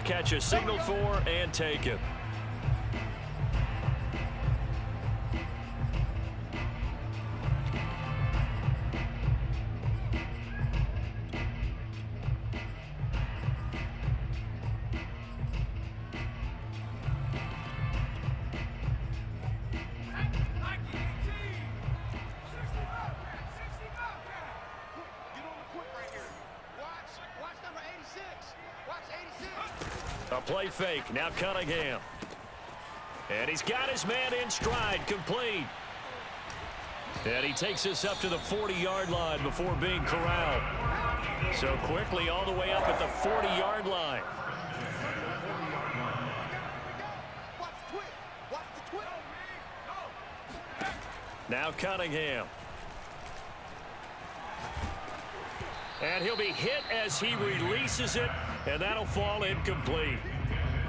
catch a signal for and take it. A play fake. Now Cunningham. And he's got his man in stride. Complete. And he takes us up to the 40-yard line before being corralled. So quickly all the way up at the 40-yard line. Now Cunningham. And he'll be hit as he releases it, and that'll fall incomplete.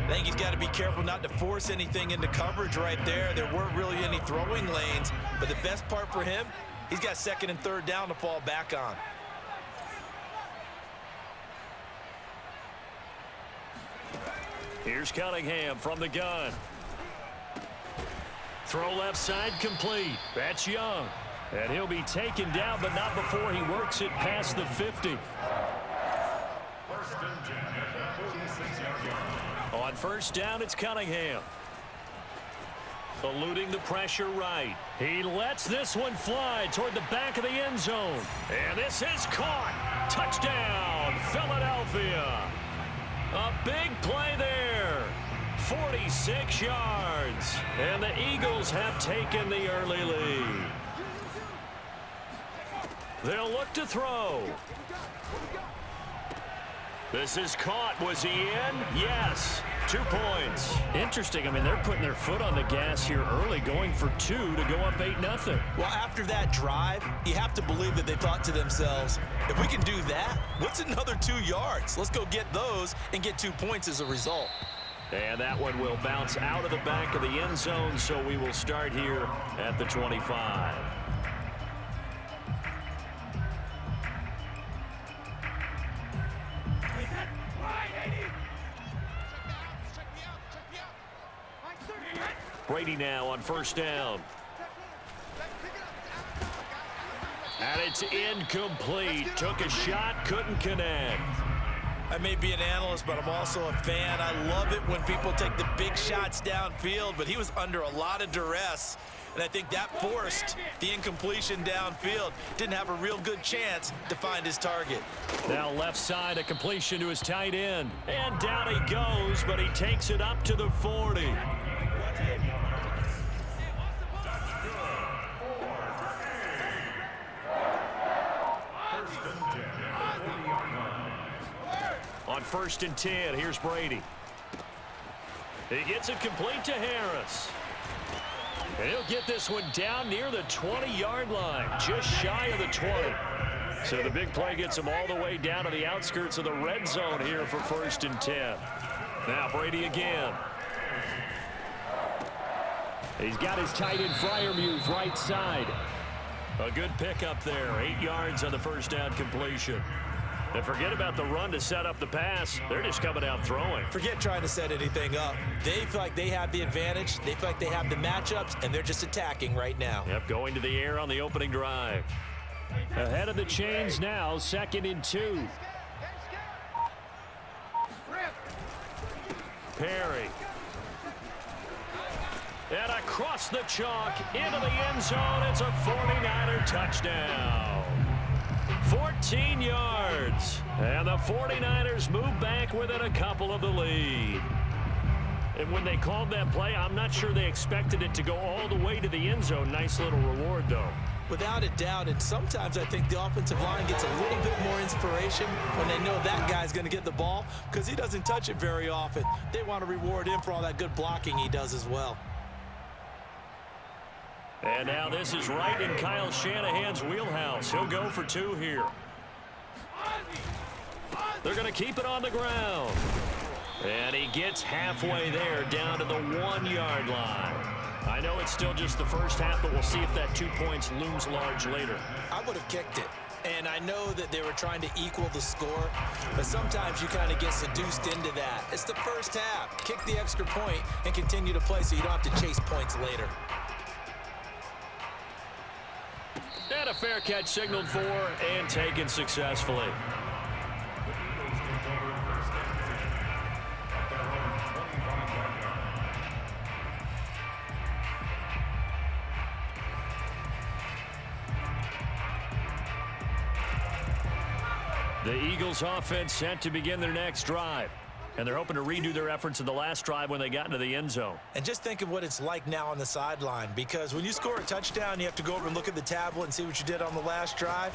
I think he's got to be careful not to force anything into coverage right there. There weren't really any throwing lanes, but the best part for him, he's got second and third down to fall back on. Here's Cunningham from the gun. Throw left side complete. That's Young. And he'll be taken down, but not before he works it past the 50. On first down, it's Cunningham. Eluding the pressure right. He lets this one fly toward the back of the end zone. And this is caught. Touchdown, Philadelphia. A big play there. 46 yards. And the Eagles have taken the early lead. They'll look to throw. This is caught. Was he in? Yes. 2 points. Interesting. I mean, they're putting their foot on the gas here early, going for 2 to go up 8-0. Well, after that drive, you have to believe that they thought to themselves, if we can do that, what's another 2 yards? Let's go get those and get 2 points as a result. And that one will bounce out of the back of the end zone, so we will start here at the 25. Brady now on first down. And it's incomplete. Took a shot, couldn't connect. I may be an analyst, but I'm also a fan. I love it when people take the big shots downfield, but he was under a lot of duress, and I think that forced the incompletion downfield. Didn't have a real good chance to find his target. Now left side, a completion to his tight end. And down he goes, but he takes it up to the 40. On first and 10, here's Brady. He gets it complete to Harris. And he'll get this one down near the 20-yard line, just shy of the 20. So the big play gets him all the way down to the outskirts of the red zone here for first and 10. Now Brady again. He's got his tight end Freiermuth right side. A good pickup there, 8 yards on the first down completion. And forget about the run to set up the pass. They're just coming out throwing. Forget trying to set anything up. They feel like they have the advantage. They feel like they have the matchups, and they're just attacking right now. Yep, going to the air on the opening drive. Ahead of the chains now, 2nd and 2. Perry. And across the chalk into the end zone. It's a 49er touchdown. 14 yards. And the 49ers move back within a couple of the lead. And when they called that play, I'm not sure they expected it to go all the way to the end zone. Nice little reward, though. Without a doubt, and sometimes I think the offensive line gets a little bit more inspiration when they know that guy's going to get the ball because he doesn't touch it very often. They want to reward him for all that good blocking he does as well. And now this is right in Kyle Shanahan's wheelhouse. He'll go for 2 here. They're going to keep it on the ground. And he gets halfway there down to the 1-yard line. I know it's still just the first half, but we'll see if that 2 points looms large later. I would have kicked it. And I know that they were trying to equal the score, but sometimes you kind of get seduced into that. It's the first half. Kick the extra point and continue to play so you don't have to chase points later. And a fair catch signaled for and taken successfully. The Eagles offense set to begin their next drive. And they're hoping to redo their efforts in the last drive when they got into the end zone. And just think of what it's like now on the sideline, because when you score a touchdown, you have to go over and look at the tablet and see what you did on the last drive.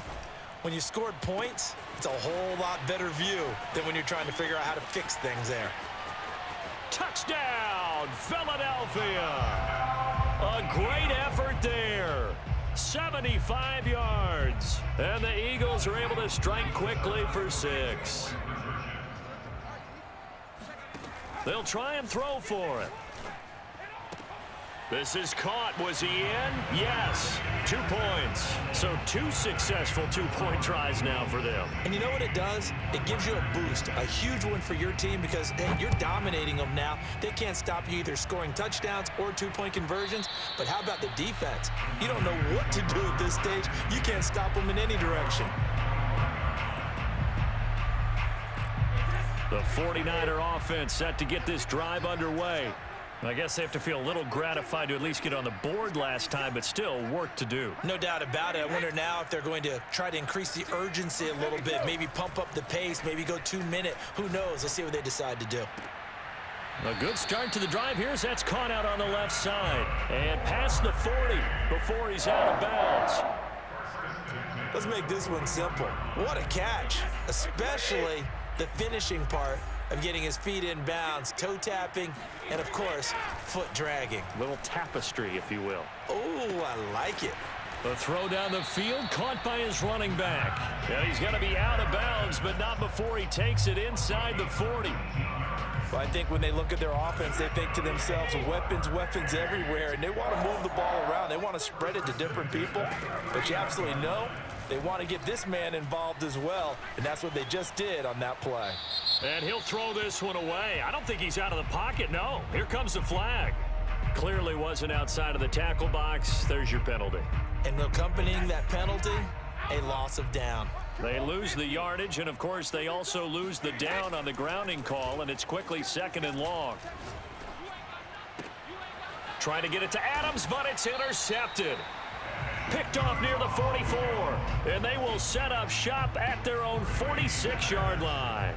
When you scored points, it's a whole lot better view than when you're trying to figure out how to fix things there. Touchdown, Philadelphia! A great effort there. 75 yards. And the Eagles are able to strike quickly for 6. They'll try and throw for it. This is caught. Was he in? Yes. 2 points. So 2 successful two-point tries now for them. And you know what it does? It gives you a boost, a huge one for your team because, hey, you're dominating them now. They can't stop you either scoring touchdowns or two-point conversions. But how about the defense? You don't know what to do at this stage. You can't stop them in any direction. The 49er offense set to get this drive underway. I guess they have to feel a little gratified to at least get on the board last time, but still work to do. No doubt about it. I wonder now if they're going to try to increase the urgency a little bit, maybe pump up the pace, maybe go 2-minute. Who knows? Let's see what they decide to do. A good start to the drive here as that's caught out on the left side. And past the 40 before he's out of bounds. Let's make this one simple. What a catch, especially the finishing part of getting his feet in bounds, toe tapping, and of course, foot dragging. Little tapestry, if you will. Oh, I like it. The throw down the field, caught by his running back. And he's going to be out of bounds, but not before he takes it inside the 40. Well, I think when they look at their offense, they think to themselves, weapons everywhere, and they want to move the ball around. They want to spread it to different people, but you absolutely know they want to get this man involved as well, and that's what they just did on that play. And he'll throw this one away. I don't think he's out of the pocket, no. Here comes the flag. Clearly wasn't outside of the tackle box. There's your penalty. And accompanying that penalty, a loss of down. They lose the yardage, and of course they also lose the down on the grounding call, and it's quickly 2nd and long. Trying to get it to Adams, but it's intercepted. Picked off near the 44, and they will set up shop at their own 46-yard line.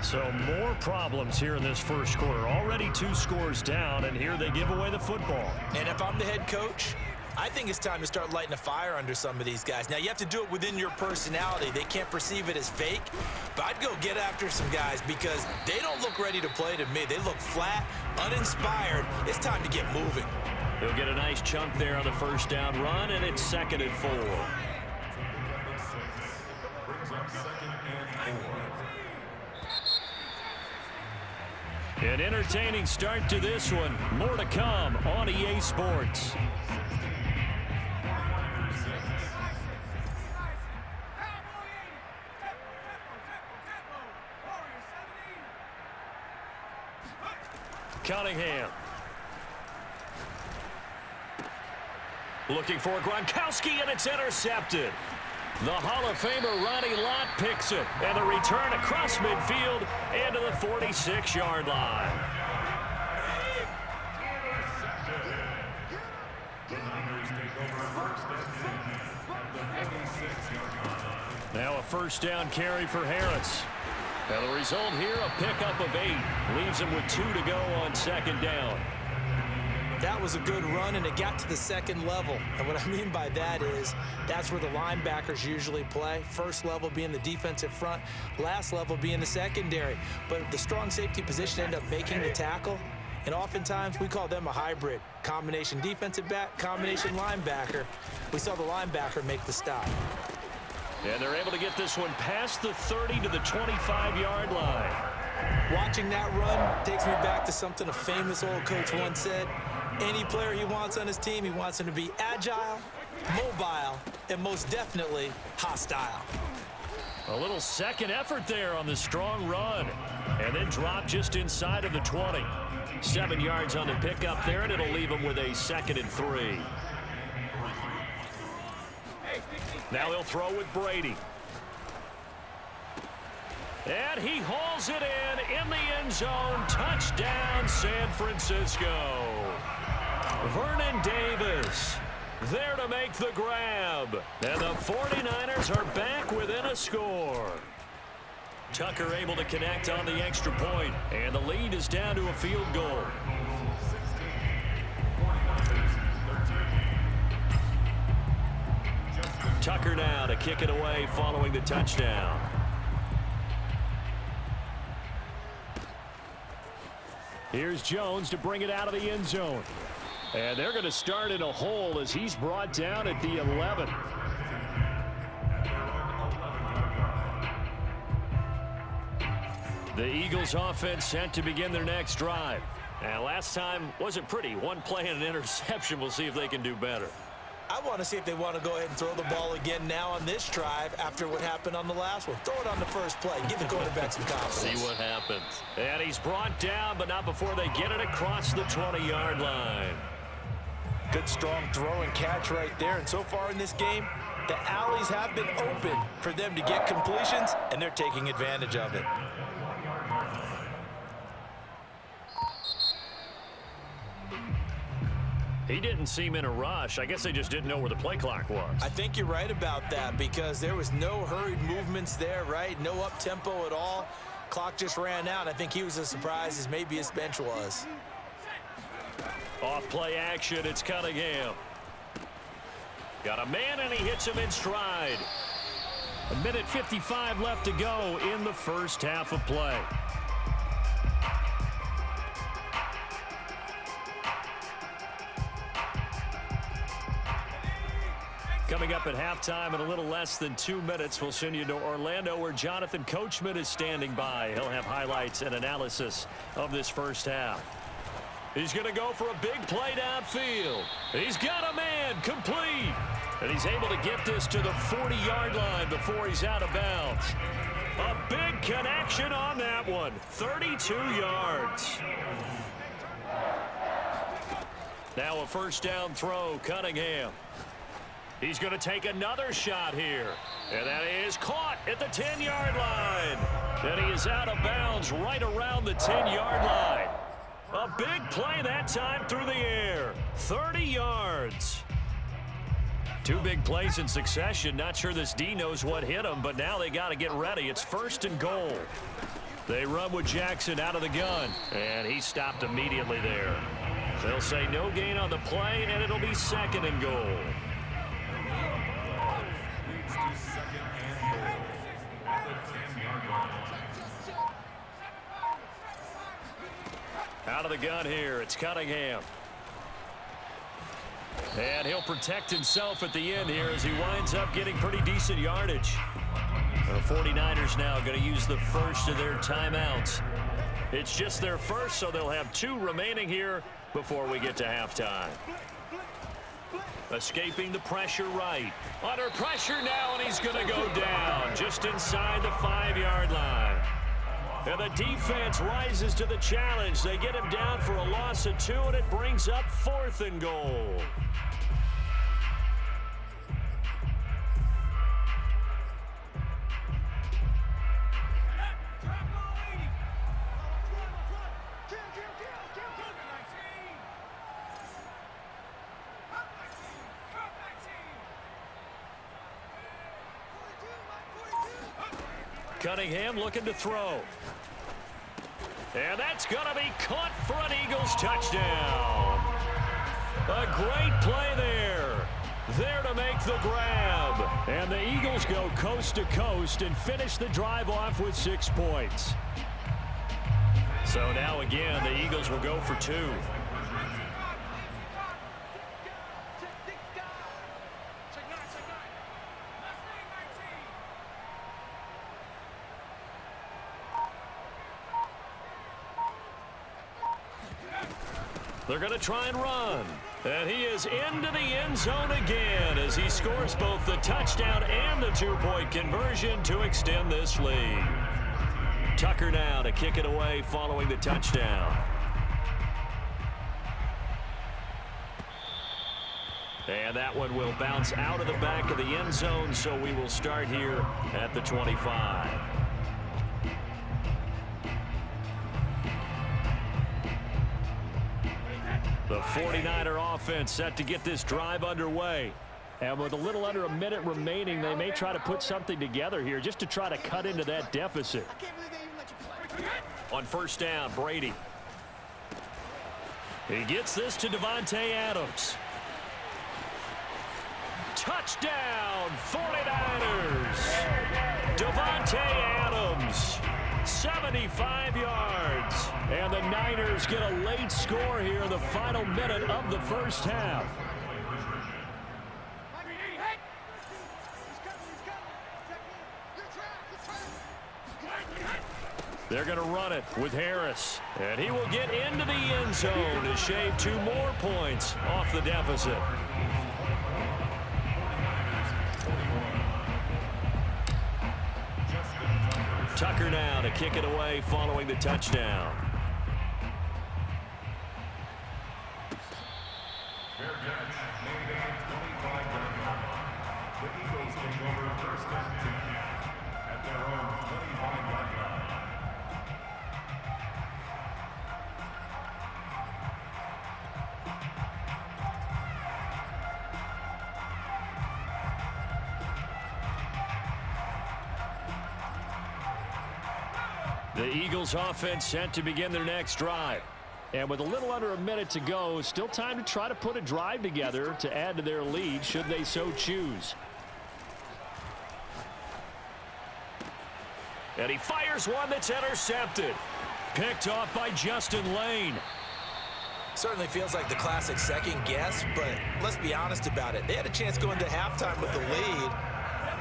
So more problems here in this first quarter. Already 2 scores down, and here they give away the football. And if I'm the head coach, I think it's time to start lighting a fire under some of these guys. Now, you have to do it within your personality. They can't perceive it as fake, but I'd go get after some guys because they don't look ready to play to me. They look flat, uninspired. It's time to get moving. He'll get a nice chunk there on the first down run, and it's 2nd and 4. An entertaining start to this one. More to come on EA Sports. Cunningham. Looking for Gronkowski, and it's intercepted. The Hall of Famer Ronnie Lott picks it, and the return across midfield into the 46-yard line. Now a first down carry for Harris. And the result here, a pickup of 8. Leaves him with 2 to go on 2nd down. That was a good run, and it got to the 2nd level. And what I mean by that is that's where the linebackers usually play. First level being the defensive front, last level being the secondary. But the strong safety position ended up making the tackle. And oftentimes we call them a hybrid. Combination defensive back, combination linebacker. We saw the linebacker make the stop. And they're able to get this one past the 30 to the 25-yard line. Watching that run takes me back to something a famous old coach once said. Any player he wants on his team, he wants him to be agile mobile, and most definitely hostile. A little second effort there on the strong run. And then drop just inside of the 20. 7 yards on the pickup there, and it'll leave him with a 2nd and 3. Now he'll throw with Brady. And he hauls it in the end zone. Touchdown, San Francisco. Vernon Davis there to make the grab. And the 49ers are back within a score. Tucker able to connect on the extra point, and the lead is down to a field goal. Tucker now to kick it away following the touchdown. Here's Jones to bring it out of the end zone. And they're going to start in a hole as he's brought down at the 11. The Eagles offense set to begin their next drive. And last time wasn't pretty. One play and an interception. We'll see if they can do better. I want to see if they want to go ahead and throw the ball again now on this drive after what happened on the last one. Throw it on the first play. Give the quarterback some confidence. See what happens. And he's brought down, but not before they get it across the 20-yard line. Good strong throw and catch right there. And so far in this game, the alleys have been open for them to get completions, and they're taking advantage of it. He didn't seem in a rush. I guess they just didn't know where the play clock was. I think you're right about that because there was no hurried movements there, right? No up-tempo at all. Clock just ran out. I think he was as surprised as maybe his bench was. Off play action, it's Cunningham. Got a man, and he hits him in stride. 1:55 left to go in the first half of play. Coming up at halftime in a little less than 2 minutes, we'll send you to Orlando where Jonathan Coachman is standing by. He'll have highlights and analysis of this first half. He's going to go for a big play downfield. He's got a man, complete. And he's able to get this to the 40-yard line before he's out of bounds. A big connection on that one, 32 yards. Now a first down throw, Cunningham. He's going to take another shot here. And that is caught at the 10-yard line. And he is out of bounds right around the 10-yard line. A big play that time through the air. 30 yards. Two big plays in succession. Not sure this D knows what hit him, but now they got to get ready. It's 1st and goal. They run with Jackson out of the gun, and he stopped immediately there. They'll say no gain on the play, and it'll be 2nd and goal. Out of the gun here, it's Cunningham. And he'll protect himself at the end here as he winds up getting pretty decent yardage. The 49ers now going to use the first of their timeouts. It's just their first, so they'll have 2 remaining here before we get to halftime. Escaping the pressure right. Under pressure now, and he's going to go down just inside the 5-yard line. And the defense rises to the challenge. They get him down for a loss of 2, and it brings up 4th and goal. Cunningham looking to throw. And that's going to be caught for an Eagles touchdown. A great play there. There to make the grab. And the Eagles go coast to coast and finish the drive off with 6 points. So now again, the Eagles will go for 2. They're going to try and run. And he is into the end zone again as he scores both the touchdown and the two-point conversion to extend this lead. Tucker now to kick it away following the touchdown. And that one will bounce out of the back of the end zone, so we will start here at the 25. The 49er offense set to get this drive underway. And with a little under a minute remaining, they may try to put something together here just to try to cut into that deficit. On first down, Brady. He gets this to Davante Adams. Touchdown, 49ers. Davante Adams, 75 yards. And the Niners get a late score here in the final minute of the first half. They're going to run it with Harris. And he will get into the end zone to shave 2 more points off the deficit. Tucker now to kick it away following the touchdown. The Eagles offense set to begin their next drive. And with a little under a minute to go, still time to try to put a drive together to add to their lead should they so choose. And he fires one that's intercepted. Picked off by Justin Lane. Certainly feels like the classic second guess, but let's be honest about it. They had a chance going to halftime with the lead.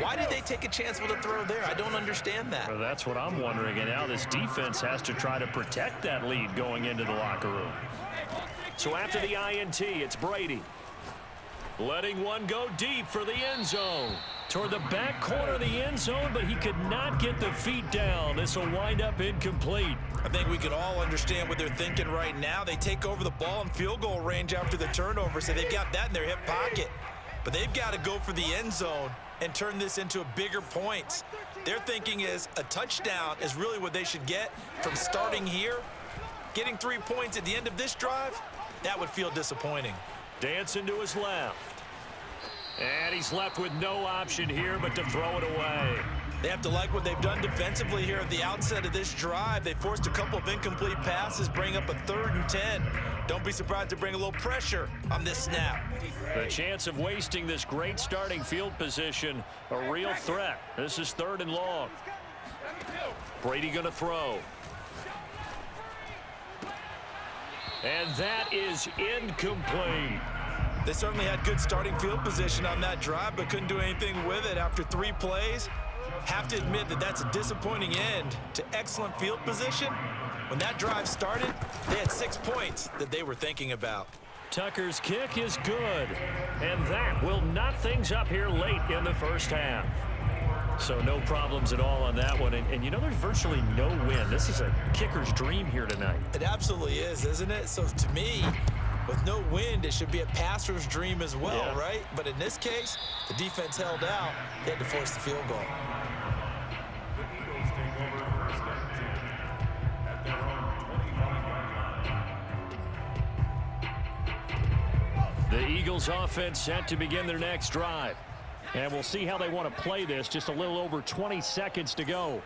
Why did they take a chance with a throw there? I don't understand that. Well, that's what I'm wondering. And now this defense has to try to protect that lead going into the locker room. So after the INT, it's Brady. Letting one go deep for the end zone. Toward the back corner of the end zone, but he could not get the feet down. This will wind up incomplete. I think we can all understand what they're thinking right now. They take over the ball in field goal range after the turnover, so they've got that in their hip pocket. But they've got to go for the end zone and turn this into a bigger points. Their thinking is a touchdown is really what they should get from starting here. Getting 3 points at the end of this drive, that would feel disappointing. Dancing to his left. And he's left with no option here but to throw it away. They have to like what they've done defensively here at the outset of this drive. They forced a couple of incomplete passes, bring up a 3rd and 10. Don't be surprised to bring a little pressure on this snap. The chance of wasting this great starting field position, a real threat. This is 3rd and long. Brady going to throw. And that is incomplete. They certainly had good starting field position on that drive, but couldn't do anything with it after 3 plays. Have to admit that that's a disappointing end to excellent field position. When that drive started, they had 6 points that they were thinking about. Tucker's kick is good, and that will knot things up here late in the first half. So no problems at all on that one. And you know, there's virtually no win. This is a kicker's dream here tonight. It absolutely is, isn't it? So to me, with no wind, it should be a passer's dream as well, right? But in this case, the defense held out. They had to force the field goal. The Eagles offense set to begin their next drive. And we'll see how they want to play this. Just a little over 20 seconds to go.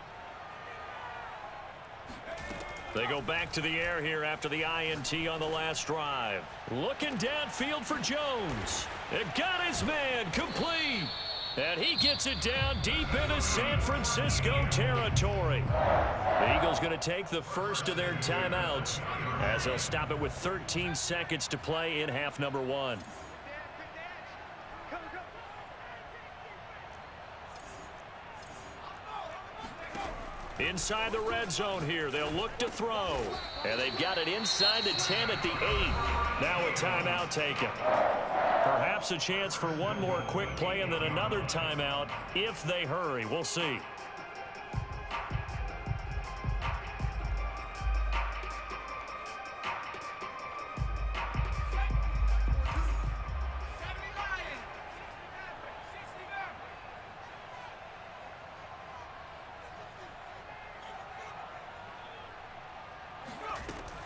They go back to the air here after the INT on the last drive. Looking downfield for Jones. It got his man complete. And he gets it down deep into San Francisco territory. The Eagles going to take the first of their timeouts as they'll stop it with 13 seconds to play in half number 1. Inside the red zone here, they'll look to throw. And they've got it inside the 10 at the 8. Now a timeout taken. Perhaps a chance for one more quick play and then another timeout if they hurry. We'll see.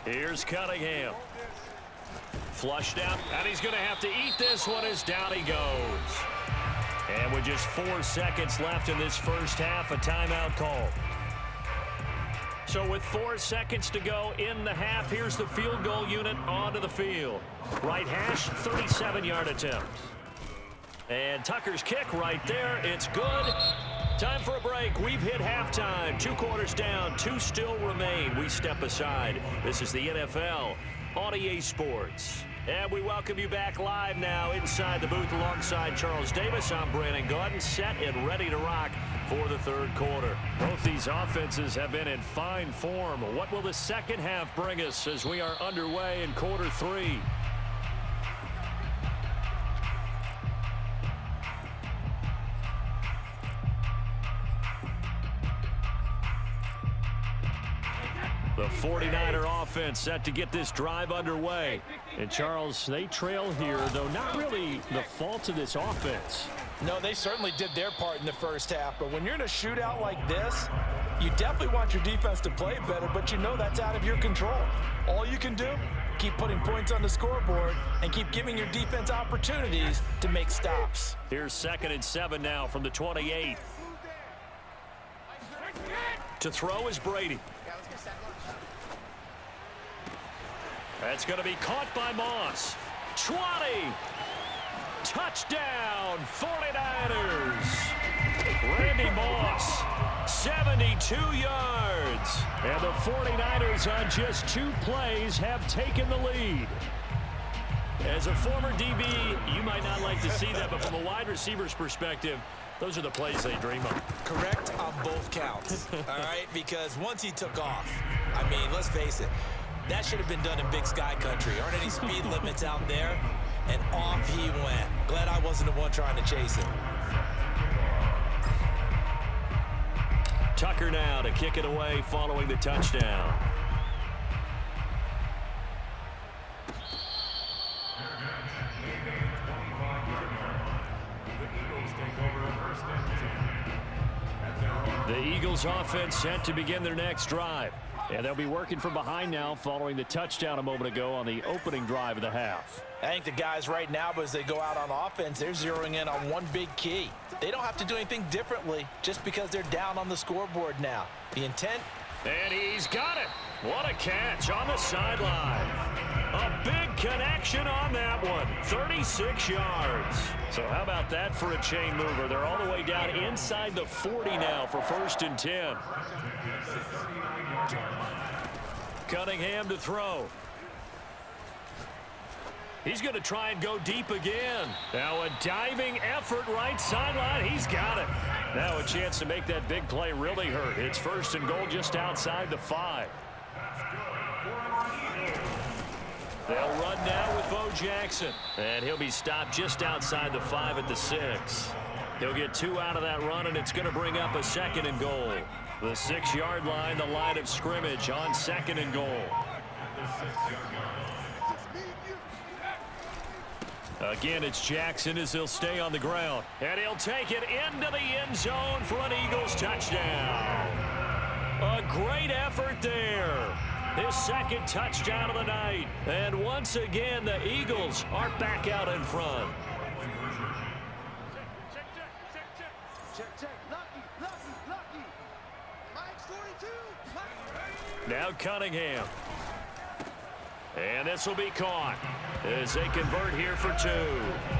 Here's Cunningham. Flushed out, and he's going to have to eat this one as down he goes. And with just 4 seconds left in this first half, a timeout call. So with 4 seconds to go in the half, here's the field goal unit onto the field. Right hash, 37-yard attempt. And Tucker's kick right there. It's good. Time for a break. We've hit halftime. 2 quarters down. 2 still remain. We step aside. This is the NFL on EA Sports. And we welcome you back live now inside the booth alongside Charles Davis. I'm Brandon Gordon, set and ready to rock for the third quarter. Both these offenses have been in fine form. What will the second half bring us as we are underway in quarter 3? The 49er offense set to get this drive underway. And Charles, they trail here, though not really the fault of this offense. No, they certainly did their part in the first half. But when you're in a shootout like this, you definitely want your defense to play better, but you know that's out of your control. All you can do, keep putting points on the scoreboard and keep giving your defense opportunities to make stops. Here's 2nd and 7 now from the 28. To throw is Brady. That's going to be caught by Moss. 20. Touchdown, 49ers. Randy Moss, 72 yards. And the 49ers on just 2 plays have taken the lead. As a former DB, you might not like to see that, but from a wide receiver's perspective, those are the plays they dream of. Correct on both counts, all right? Because once he took off, I mean, let's face it, that should have been done in Big Sky country. Aren't any speed limits out there? And off he went. Glad I wasn't the one trying to chase him. Tucker now to kick it away following the touchdown. The Eagles offense set to begin their next drive. And they'll be working from behind now following the touchdown a moment ago on the opening drive of the half. I think the guys right now, as they go out on offense, they're zeroing in on one big key. They don't have to do anything differently just because they're down on the scoreboard now. The intent. And he's got it. What a catch on the sideline. A big connection on that one. 36 yards. So how about that for a chain mover? They're all the way down inside the 40 now for 1st and 10. Cunningham to throw. He's going to try and go deep again. Now a diving effort right sideline. He's got it. Now a chance to make that big play really hurt. It's 1st and goal just outside the 5. They'll run now with Bo Jackson. And he'll be stopped just outside the 5 at the 6. He'll get 2 out of that run, and it's going to bring up a 2nd and goal. The 6-yard line, the line of scrimmage on 2nd and goal. Again, it's Jackson as he'll stay on the ground. And he'll take it into the end zone for an Eagles touchdown. A great effort there. His 2nd touchdown of the night. And once again, the Eagles are back out in front. Now Cunningham. And this will be caught as they convert here for 2.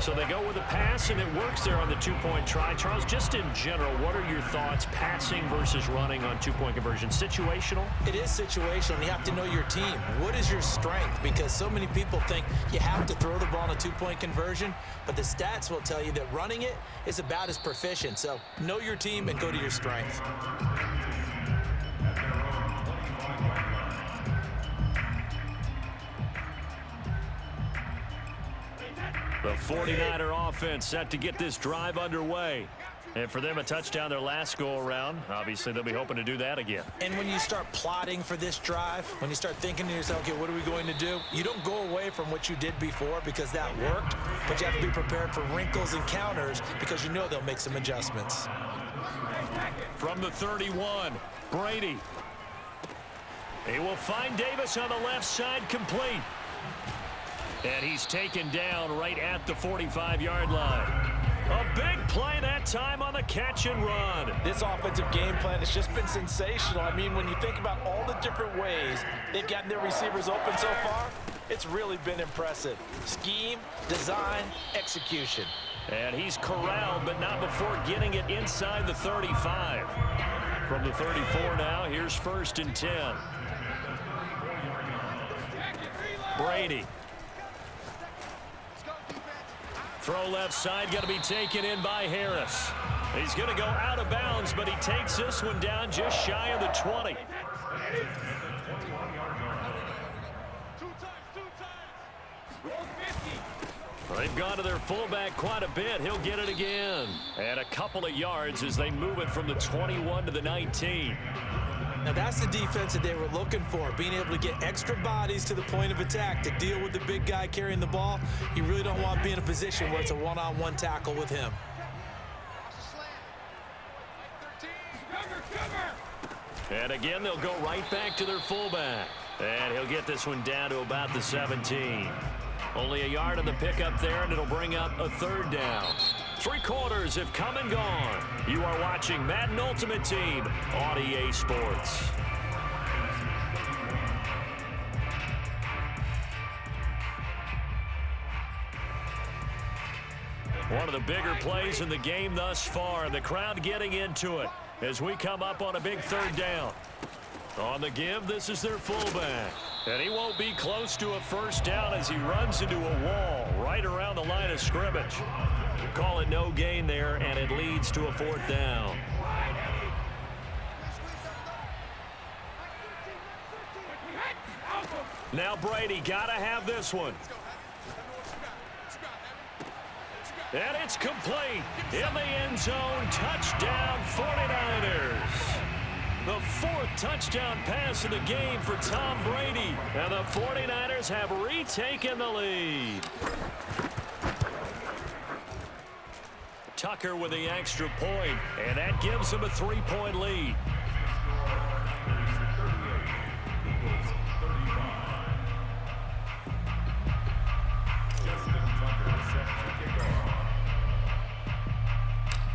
So they go with a pass, and it works there on the 2-point try. Charles, just in general, what are your thoughts passing versus running on 2-point conversion? Situational? It is situational. You have to know your team. What is your strength? Because so many people think you have to throw the ball on a 2-point conversion, but the stats will tell you that running it is about as proficient. So know your team and go to your strength. The 49er offense set to get this drive underway. And for them, a touchdown their last go-around. Obviously, they'll be hoping to do that again. And when you start plotting for this drive, when you start thinking to yourself, okay, what are we going to do? You don't go away from what you did before because that worked, but you have to be prepared for wrinkles and counters because you know they'll make some adjustments. From the 31, Brady. He will find Davis on the left side, complete. And he's taken down right at the 45-yard line. A big play that time on the catch and run. This offensive game plan has just been sensational. I mean, when you think about all the different ways they've gotten their receivers open so far, it's really been impressive. Scheme, design, execution. And he's corralled, but not before getting it inside the 35. From the 34 now, here's 1st and 10. Brady. Throw left side, got to be taken in by Harris. He's going to go out of bounds, but he takes this one down just shy of the 20. They've gone to their fullback quite a bit. He'll get it again. And a couple of yards as they move it from the 21 to the 19. Now that's the defense that they were looking for, being able to get extra bodies to the point of attack to deal with the big guy carrying the ball. You really don't want to be in a position where it's a one-on-one tackle with him. And again, they'll go right back to their fullback. And he'll get this one down to about the 17. Only a yard on the pickup there, and it'll bring up a 3rd down. 3 quarters have come and gone. You are watching Madden Ultimate Team on EA Sports. One of the bigger plays in the game thus far. The crowd getting into it as we come up on a big 3rd down. On the give, this is their fullback. And he won't be close to a 1st down as he runs into a wall right around the line of scrimmage. Call it no gain there, and it leads to a 4th down. Now Brady got to have this one. And it's complete. In the end zone, touchdown 49ers. The 4th touchdown pass of the game for Tom Brady. And the 49ers have retaken the lead. Tucker with the extra point, and that gives them a 3-point lead.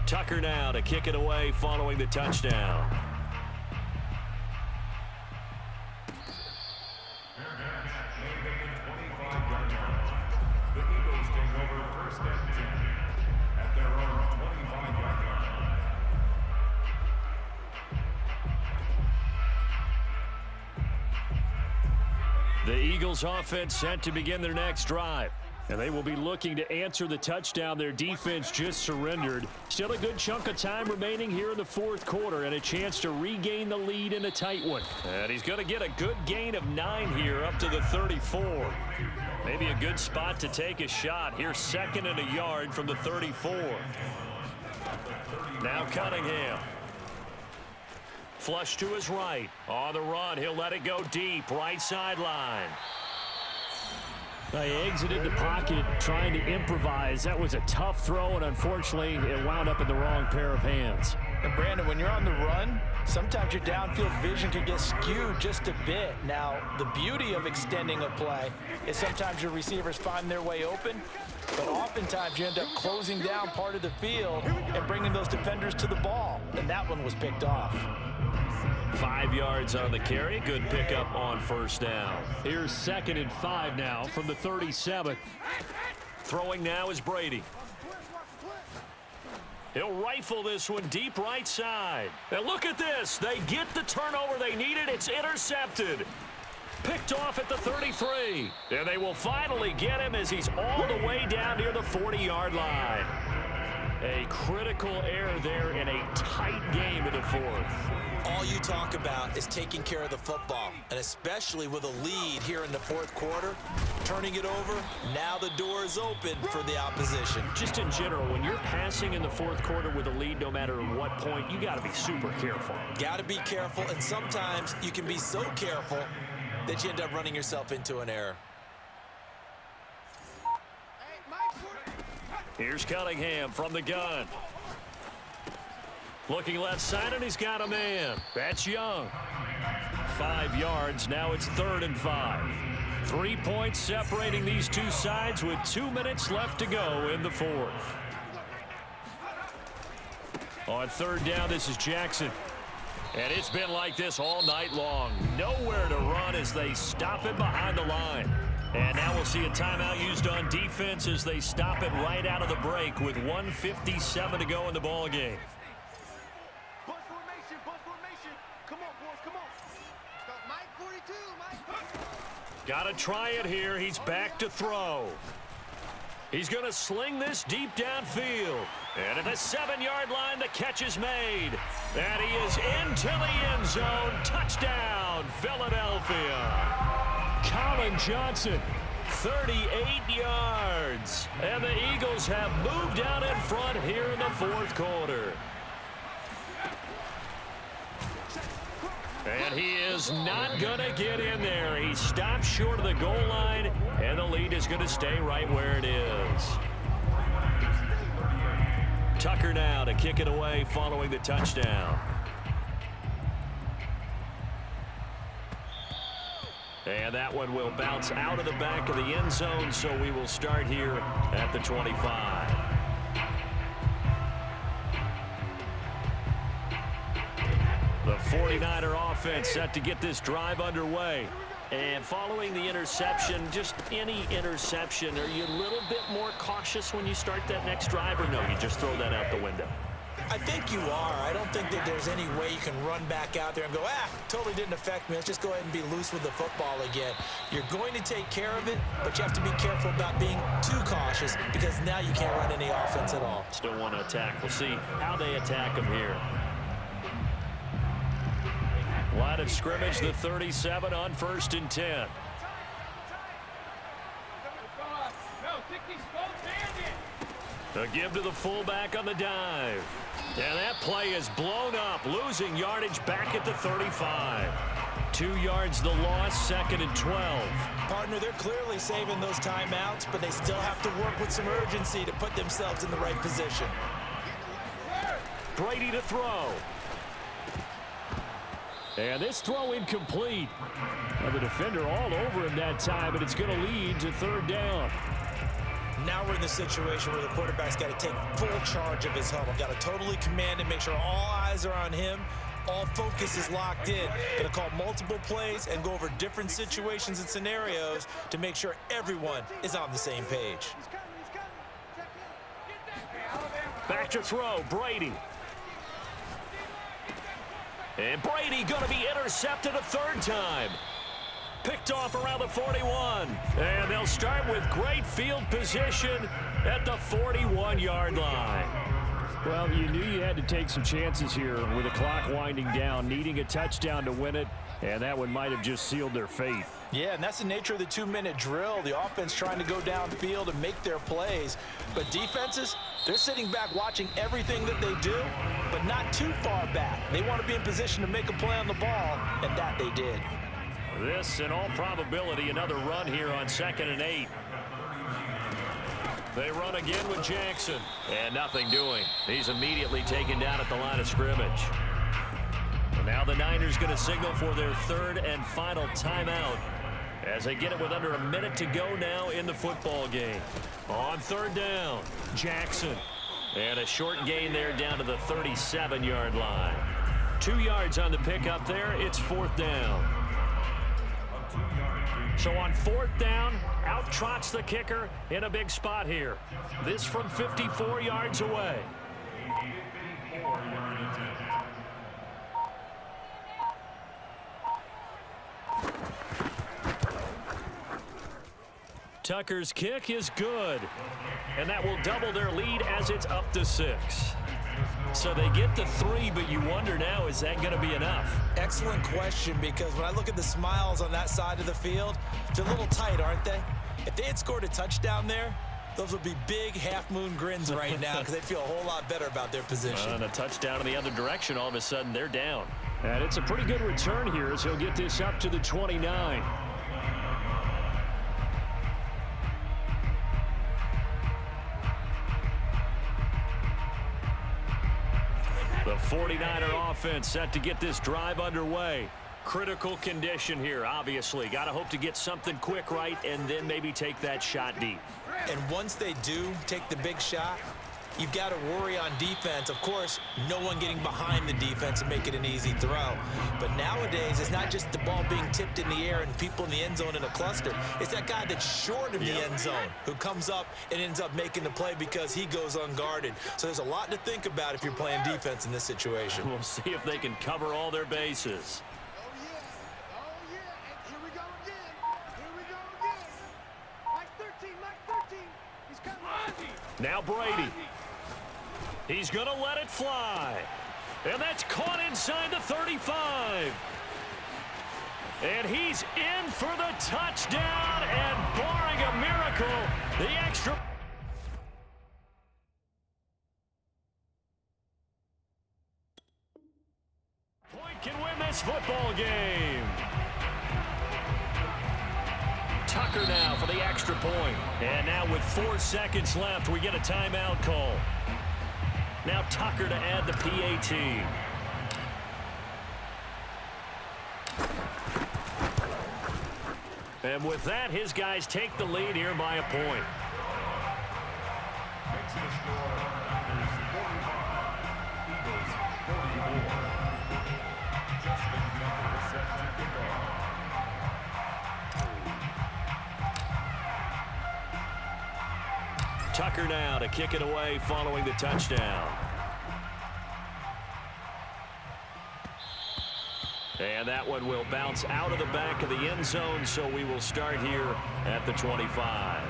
Tucker now to kick it away following the touchdown. The Eagles offense set to begin their next drive. And they will be looking to answer the touchdown their defense just surrendered. Still a good chunk of time remaining here in the 4th quarter and a chance to regain the lead in a tight one. And he's going to get a good gain of 9 here up to the 34. Maybe a good spot to take a shot. Here's 2nd and a yard from the 34. Now Cunningham. Flush to his right. On the run, he'll let it go deep. Right sideline. He exited the pocket trying to improvise. That was a tough throw, and unfortunately, it wound up in the wrong pair of hands. And Brandon, when you're on the run, sometimes your downfield vision can get skewed just a bit. Now, the beauty of extending a play is sometimes your receivers find their way open, but oftentimes you end up closing down part of the field and bringing those defenders to the ball, and that one was picked off. 5 yards on the carry. Good pickup on 1st down. Here's 2nd and 5 now from the 37. Throwing now is Brady. He'll rifle this one deep right side. And look at this. They get the turnover they needed. It's intercepted. Picked off at the 33. And they will finally get him as he's all the way down near the 40-yard line. A critical error there in a tight game in the 4th. all you talk about is taking care of the football, and especially with a lead here in the fourth quarter, turning it over, now the door is open for the opposition. Just in general, when you're passing in the fourth quarter with a lead, no matter what point, you got to be super careful. Got to be careful, and sometimes you can be so careful that you end up running yourself into an error. Here's Cunningham from the gun. Looking left side, and he's got a man. That's Young. 5 yards. Now it's 3rd and 5. 3 points separating these two sides with 2 minutes left to go in the fourth. On 3rd down, this is Jackson. And it's been like this all night long. Nowhere to run as they stop it behind the line. And now we'll see a timeout used on defense as they stop it right out of the break with 1:57 to go in the ball game. Bus formation. Come on, boys, come on. Stop Mike 42, Mike. Got to try it here. He's back to throw. He's going to sling this deep downfield. And at the 7-yard line, the catch is made. And he is into the end zone. Touchdown, Philadelphia. Colin Johnson, 38 yards. And the Eagles have moved out in front here in the fourth quarter. And he is not going to get in there. He stopped short of the goal line, and the lead is going to stay right where it is. Tucker now to kick it away following the touchdown. And that one will bounce out of the back of the end zone, so we will start here at the 25. The 49er offense set to get this drive underway. And following the interception, just any interception, are you a little bit more cautious when you start that next drive, or no, you just throw that out the window? I think you are. I don't think that there's any way you can run back out there and go, totally didn't affect me. Let's just go ahead and be loose with the football again. You're going to take care of it, but you have to be careful about being too cautious because now you can't run any offense at all. Still want to attack. We'll see how they attack them here. Line of scrimmage, the 37 on 1st and 10. A give to the fullback on the dive. And that play is blown up, losing yardage back at the 35. 2 yards the loss, 2nd and 12. Partner, they're clearly saving those timeouts, but they still have to work with some urgency to put themselves in the right position. Brady to throw. And this throw incomplete. And the defender all over him that time, but it's going to lead to 3rd down. Now we're in the situation where the quarterback's got to take full charge of his huddle. Got to totally command and make sure all eyes are on him. All focus is locked in. Going to call multiple plays and go over different situations and scenarios to make sure everyone is on the same page. Back to throw, Brady. And Brady going to be intercepted a 3rd time. Picked off around the 41. And they'll start with great field position at the 41-yard line. Well, you knew you had to take some chances here with the clock winding down, needing a touchdown to win it, and that one might have just sealed their fate. Yeah, and that's the nature of the 2-minute drill. The offense trying to go downfield and make their plays. But defenses, they're sitting back watching everything that they do, but not too far back. They want to be in position to make a play on the ball, and that they did. This, in all probability, another run here on 2nd and 8. They run again with Jackson. And nothing doing. He's immediately taken down at the line of scrimmage. And now the Niners going to signal for their 3rd and final timeout as they get it with under a minute to go now in the football game. On 3rd down, Jackson. And a short gain there down to the 37-yard line. 2 yards on the pickup there. It's 4th down. So on 4th down, out trots the kicker in a big spot here. This from 54 yards away. Tucker's kick is good. And that will double their lead as it's up to 6. So they get the 3, but you wonder now, is that going to be enough? Excellent question, because when I look at the smiles on that side of the field, they're a little tight, aren't they? If they had scored a touchdown there, those would be big half-moon grins right now because they'd feel a whole lot better about their position. And a touchdown in the other direction, all of a sudden they're down. And it's a pretty good return here as he'll get this up to the 29. The 49er offense set to get this drive underway. Critical condition here, obviously. Got to hope to get something quick right and then maybe take that shot deep. And once they do take the big shot, you've got to worry on defense. Of course, no one getting behind the defense and make it an easy throw. But nowadays, it's not just the ball being tipped in the air and people in the end zone in a cluster. It's that guy that's short of the end zone who comes up and ends up making the play because he goes unguarded. So there's a lot to think about if you're playing defense in this situation. We'll see if they can cover all their bases. Now Brady. He's going to let it fly. And that's caught inside the 35. And he's in for the touchdown. And barring a miracle, the extra. Point can win this football game. Tucker now for the extra point. And now with 4 seconds left, we get a timeout call. Now Tucker to add the PAT. And with that, his guys take the lead here by a point. Tucker now to kick it away following the touchdown. And that one will bounce out of the back of the end zone, so we will start here at the 25.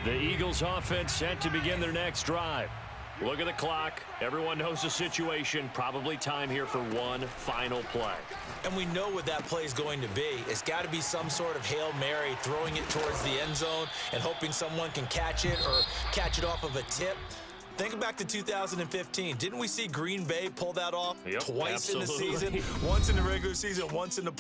The Eagles offense set to begin their next drive. Look at the clock. Everyone knows the situation. Probably time here for one final play. And we know what that play is going to be. It's got to be some sort of Hail Mary, throwing it towards the end zone and hoping someone can catch it or catch it off of a tip. Think back to 2015. Didn't we see Green Bay pull that off twice absolutely. in the season? Once in the regular season, once in the